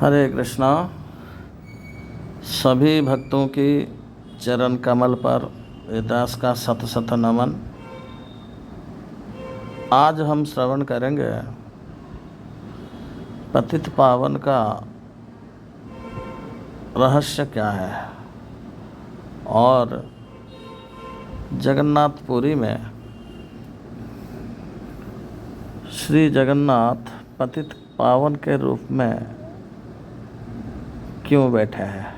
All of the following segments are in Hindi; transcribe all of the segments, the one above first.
हरे कृष्णा। सभी भक्तों की चरण कमल पर वेदास का शत शत नमन। आज हम श्रवण करेंगे पतित पावन का रहस्य क्या है और जगन्नाथपुरी में श्री जगन्नाथ पतित पावन के रूप में क्यों बैठे हैं।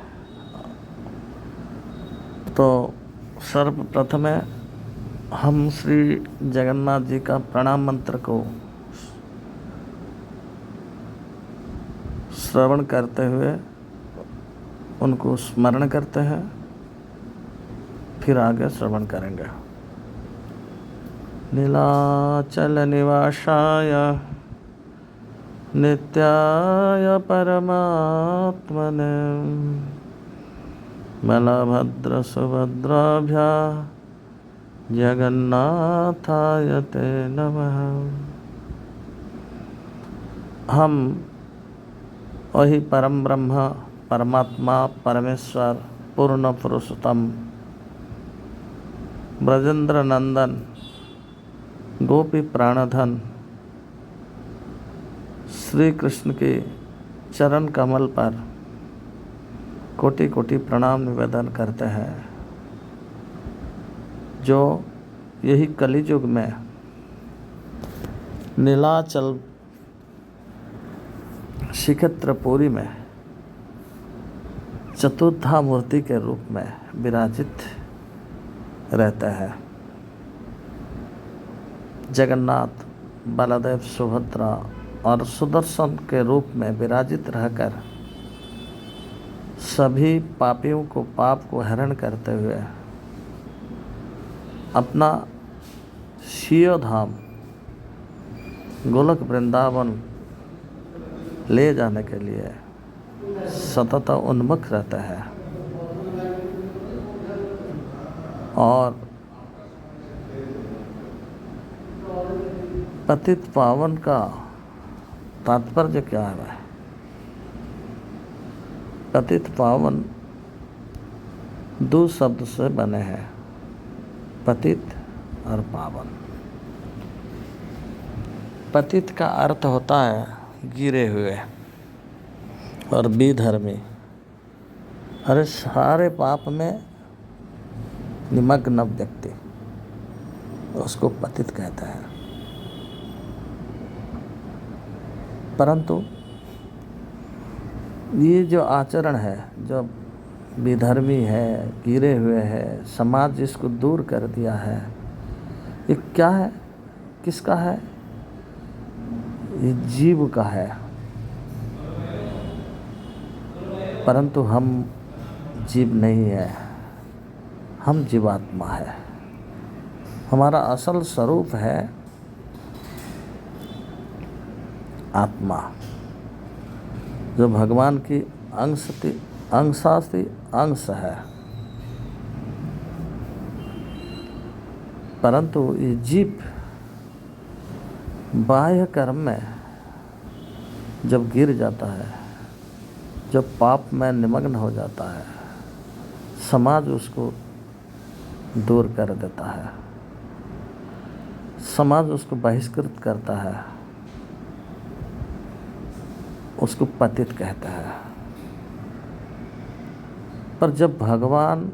तो सर्वप्रथम हम श्री जगन्नाथ जी का प्रणाम मंत्र को श्रवण करते हुए उनको स्मरण करते हैं, फिर आगे श्रवण करेंगे। नीलाचल निवासाय नित्याय परमात्मने बलभद्र सुभद्राभ्या जगन्नाथाय ते नमः। हम वही परम ब्रह्म परमात्मा परमेश्वर पूर्ण पुरुषोत्तम ब्रजेंद्र नंदन गोपी प्राणधन श्री कृष्ण के चरण कमल पर कोटि कोटि प्रणाम निवेदन करते हैं, जो यही कलियुग में नीलाचल श्रीक्षेत्रपुरी में चतुर्धा मूर्ति के रूप में विराजित रहते हैं। जगन्नाथ, बलदेव, सुभद्रा और सुदर्शन के रूप में विराजित रहकर सभी पापियों को पाप को हरण करते हुए अपना शीयो धाम गोलक वृंदावन ले जाने के लिए सतत उन्मुख रहते हैं। और पतित पावन का तात्पर्य क्या है? पतित पावन दो शब्द से बने हैं, पतित और पावन। पतित का अर्थ होता है गिरे हुए और विधर्मी, अरे सारे पाप में निमग्न व्यक्ति, उसको पतित कहते हैं। परंतु ये जो आचरण है, जो विधर्मी है, गिरे हुए है, समाज जिसको दूर कर दिया है, ये क्या है? किसका है? ये जीव का है। परंतु हम जीव नहीं है, हम जीवात्मा है। हमारा असल स्वरूप है आत्मा, जो भगवान की अंशास्ति अंश है। परंतु ये जीव बाह्य कर्म में जब गिर जाता है, जब पाप में निमग्न हो जाता है, समाज उसको दूर कर देता है, समाज उसको बहिष्कृत करता है, उसको पतित कहता है। पर जब भगवान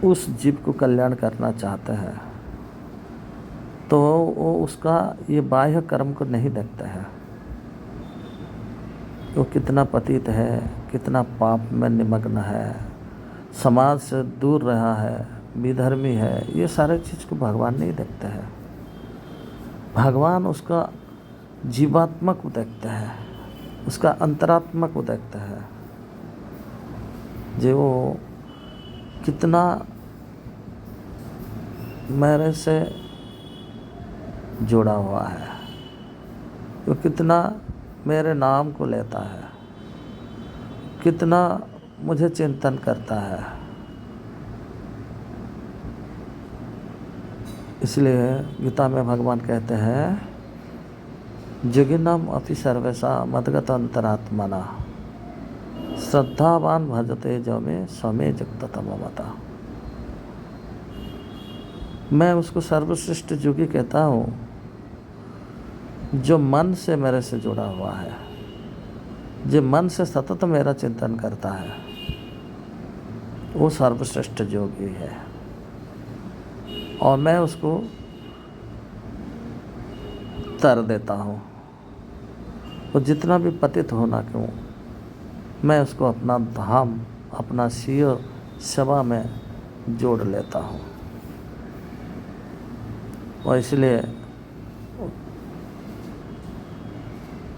उस जीव को कल्याण करना चाहते हैं तो वो उसका ये बाह्य कर्म को नहीं देखता है, वो कितना पतित है, कितना पाप में निमग्न है, समाज से दूर रहा है, विधर्मी है, ये सारे चीज़ को भगवान नहीं देखते हैं। भगवान उसका जीवात्मा को देखते हैं, उसका अंतरात्मा को देखते हैं, जो वो कितना मेरे से जुड़ा हुआ है, वो कितना मेरे नाम को लेता है, कितना मुझे चिंतन करता है। इसलिए गीता में भगवान कहते हैं जोगिनाम अपि सर्वेषा मद्गत अंतरात्मना श्रद्धावान भजते जो में समय जगततम मता। मैं उसको सर्वश्रेष्ठ जोगी कहता हूँ जो मन से मेरे से जुड़ा हुआ है, जो मन से सतत मेरा चिंतन करता है, वो सर्वश्रेष्ठ जोगी है। और मैं उसको तर देता हूँ। वो जितना भी पतित होना क्यों, मैं उसको अपना धाम, अपना सिर सभा में जोड़ लेता हूँ। और इसलिए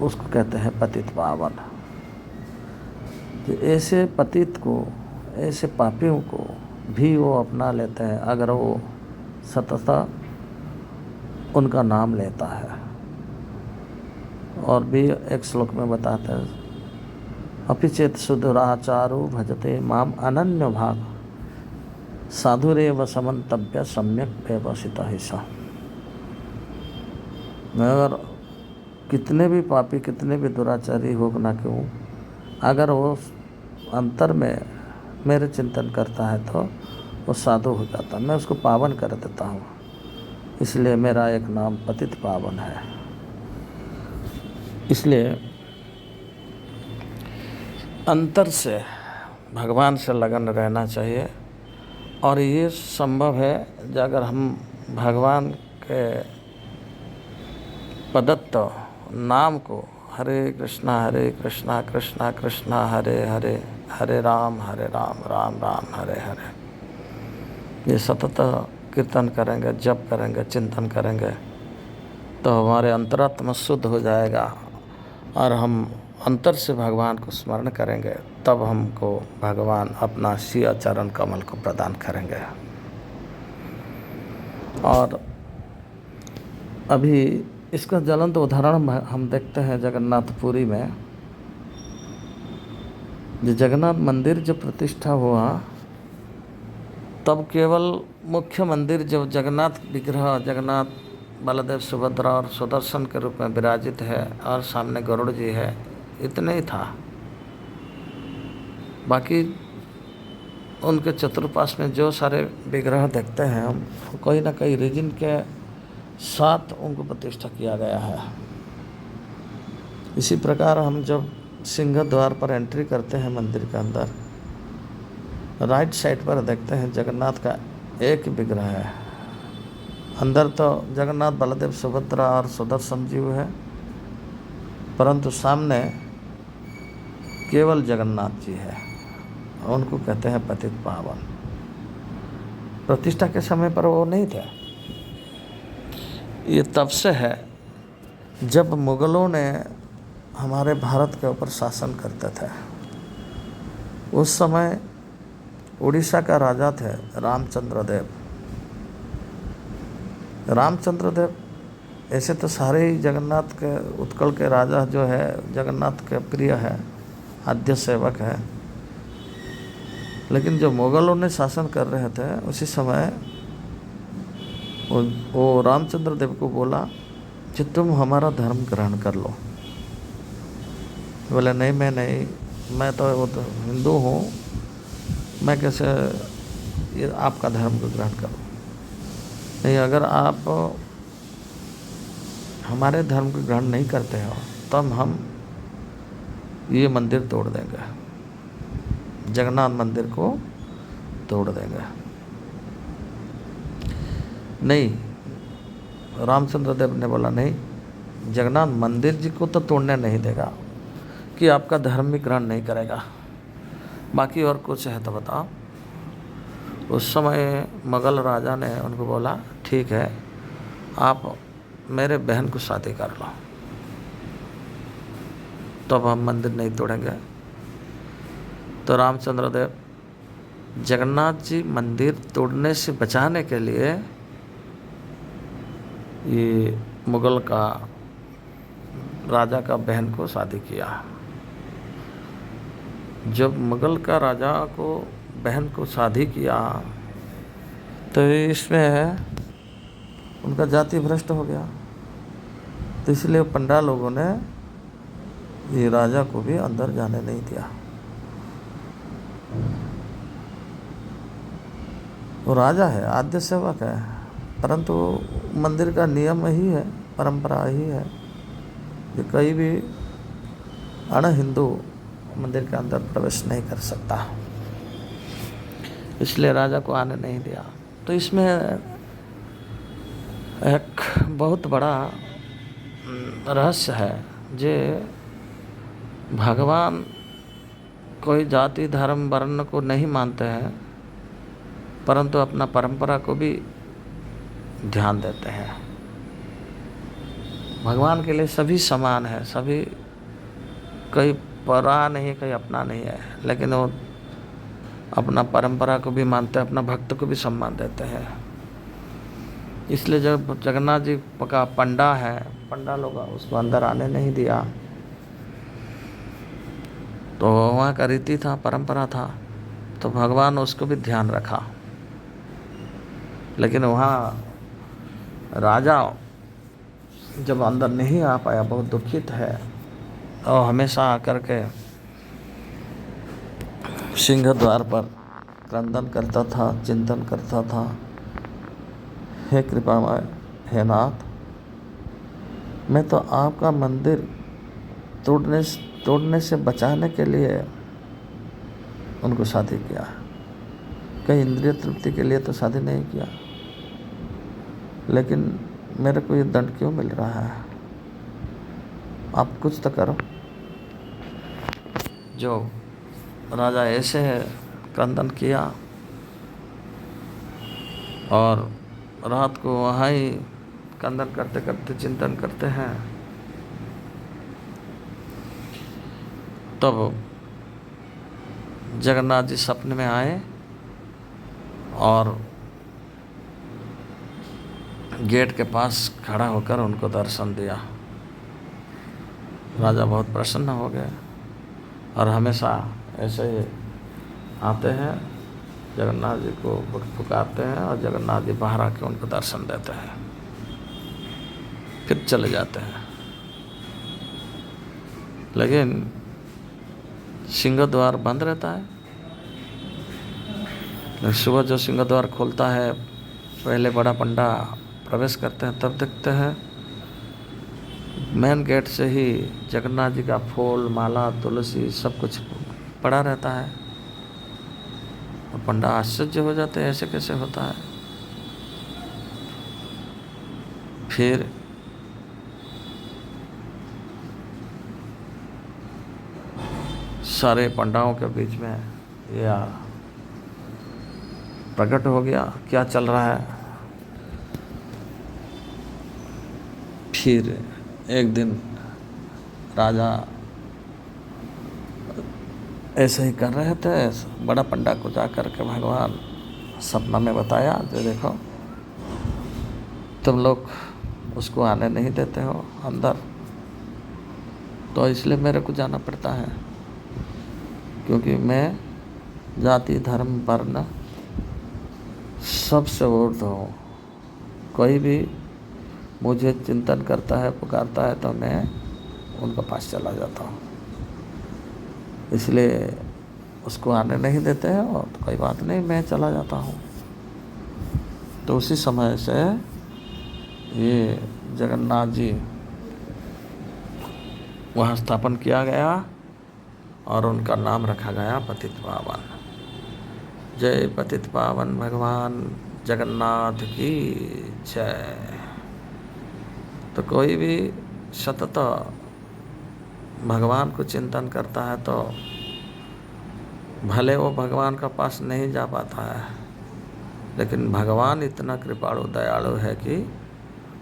उसको कहते हैं पतित पावन। तो ऐसे पतित को, ऐसे पापियों को भी वो अपना लेते हैं अगर वो सतत उनका नाम लेता है। और भी एक श्लोक में बताते हैं, अपि चेत सुदुराचारो भजते माम अनन्य भाग साधुरेव समन्तव्य सम्यक व्यवसिता हिस्सा। अगर कितने भी पापी, कितने भी दुराचारी हो ना क्यों, अगर वो अंतर में मेरे चिंतन करता है तो वो साधु हो जाता, मैं उसको पावन कर देता हूँ। इसलिए मेरा एक नाम पतित पावन है। इसलिए अंतर से भगवान से लगन रहना चाहिए। और ये संभव है अगर हम भगवान के प्रदत्त नाम को हरे कृष्णा कृष्णा कृष्णा हरे हरे, हरे राम राम राम हरे हरे, ये सतत कीर्तन करेंगे, जप करेंगे, चिंतन करेंगे तो हमारे अंतरात्मा शुद्ध हो जाएगा और हम अंतर से भगवान को स्मरण करेंगे, तब हमको भगवान अपना सिया चरण कमल को प्रदान करेंगे। और अभी इसका ज्वलंत उदाहरण हम देखते हैं जगन्नाथपुरी में। जो जगन्नाथ मंदिर जो प्रतिष्ठा हुआ, तब केवल मुख्य मंदिर जो जगन्नाथ विग्रह, जगन्नाथ बलदेव सुभद्रा और सुदर्शन के रूप में विराजित है और सामने गरुड़ जी है, इतने ही था। बाकी उनके चतुर्पाश में जो सारे विग्रह देखते हैं हम, कोई ना कोई रीजन के साथ उनको प्रतिष्ठा किया गया है। इसी प्रकार हम जब सिंह द्वार पर एंट्री करते हैं मंदिर के अंदर, राइट साइड पर देखते हैं जगन्नाथ का एक विग्रह है। अंदर तो जगन्नाथ, बलदेव, सुभद्रा और सुदर्शन जी है, परंतु सामने केवल जगन्नाथ जी है। उनको कहते हैं पतित पावन। प्रतिष्ठा के समय पर वो नहीं थे। ये तब से है जब मुगलों ने हमारे भारत के ऊपर शासन करते थे। उस समय उड़ीसा का राजा थे रामचंद्र देव। रामचंद्र देव ऐसे तो सारे ही जगन्नाथ के, उत्कल के राजा जो है, जगन्नाथ के प्रिय है, आद्य सेवक है। लेकिन जो मुगलों ने शासन कर रहे थे उसी समय वो रामचंद्र देव को बोला कि तुम हमारा धर्म ग्रहण कर लो। बोले नहीं, मैं तो हिंदू हूँ, मैं कैसे ये आपका धर्म को ग्रहण करूँ। नहीं, अगर आप हमारे धर्म को ग्रहण नहीं करते हो तब हम ये मंदिर तोड़ देंगे, जगन्नाथ मंदिर को तोड़ देंगे। नहीं, रामचंद्र देव ने बोला नहीं, जगन्नाथ मंदिर जी को तो तोड़ने नहीं देगा कि आपका धर्म भी ग्रहण नहीं करेगा, बाकी और कुछ है तो बताओ। उस समय मुगल राजा ने उनको बोला ठीक है, आप मेरे बहन को शादी कर लो, तो अब हम मंदिर नहीं तोड़ेंगे। तो रामचंद्र देव जगन्नाथ जी मंदिर तोड़ने से बचाने के लिए ये मुगल का राजा का बहन को शादी किया। जब मुगल का राजा को बहन को शादी किया तो इसमें उनका जाति भ्रष्ट हो गया। तो इसलिए पंडा लोगों ने ये राजा को भी अंदर जाने नहीं दिया। वो राजा है, आद्य सेवक है, परंतु मंदिर का नियम ही है, परंपरा ही है कि कोई भी अण हिंदू मंदिर के अंदर प्रवेश नहीं कर सकता, इसलिए राजा को आने नहीं दिया। तो इसमें एक बहुत बड़ा रहस्य है, जे भगवान कोई जाति धर्म वर्ण को नहीं मानते हैं, परंतु अपना परंपरा को भी ध्यान देते हैं। भगवान के लिए सभी समान है, सभी कोई परा नहीं, कोई अपना नहीं है, लेकिन वो अपना परंपरा को भी मानते हैं, अपना भक्त को भी सम्मान देते हैं। इसलिए जब जगन्नाथ जी का पंडा है, पंडा लोग उसको अंदर आने नहीं दिया, तो वहाँ का रीति था, परंपरा था, तो भगवान उसको भी ध्यान रखा। लेकिन वहाँ राजा जब अंदर नहीं आ पाया, बहुत दुखित है, और हमेशा आकर के सिंह द्वार पर क्रंदन करता था, चिंतन करता था, हे कृपामय, हे नाथ, मैं तो आपका मंदिर तोड़ने से बचाने के लिए उनको शादी किया, कहीं इंद्रिय तृप्ति के लिए तो शादी नहीं किया, लेकिन मेरे को ये दंड क्यों मिल रहा है? आप कुछ तो करो। जो राजा ऐसे क्रंदन किया और रात को वहाँ ही क्रंदन करते करते चिंतन करते हैं। तब जगन्नाथ जी सपने में आए और गेट के पास खड़ा होकर उनको दर्शन दिया। राजा बहुत प्रसन्न हो गए और हमेशा ऐसे ही आते हैं, जगन्नाथ जी को पुकारते हैं और जगन्नाथ जी बाहर आके उनको दर्शन देते हैं, फिर चले जाते हैं। लेकिन सिंह द्वार बंद रहता है। सुबह जो सिंह द्वार खोलता है, पहले बड़ा पंडा प्रवेश करते हैं, तब देखते हैं मेन गेट से ही जगन्नाथ जी का फूल, माला, तुलसी सब कुछ पड़ा रहता है। और पंडा आश्चर्य हो जाते हैं, ऐसे कैसे होता है। फिर सारे पंडाओं के बीच में यह प्रकट हो गया, क्या चल रहा है। फिर एक दिन राजा ऐसे ही कर रहे थे, बड़ा पंडा को जा कर के भगवान सपना में बताया, जो देखो तुम लोग उसको आने नहीं देते हो अंदर, तो इसलिए मेरे को जाना पड़ता है, क्योंकि मैं जाति धर्म वर्ण सबसे ऊर्ध्व हूँ। कोई भी मुझे चिंतन करता है, पुकारता है, तो मैं उनके पास चला जाता हूँ, इसलिए उसको आने नहीं देते हैं। और तो कोई बात नहीं, मैं चला जाता हूँ। तो उसी समय से ये जगन्नाथ जी वहाँ स्थापन किया गया और उनका नाम रखा गया पतित पावन। जय पतित पावन भगवान जगन्नाथ की जय। तो कोई भी सतत भगवान को चिंतन करता है तो भले वो भगवान का पास नहीं जा पाता है, लेकिन भगवान इतना कृपालु दयालु है कि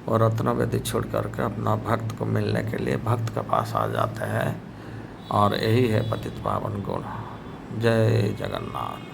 वो रत्नवेदी छोड़ करके अपना भक्त को मिलने के लिए भक्त के पास आ जाते हैं। और यही है पतित पावन गुण। जय जगन्नाथ।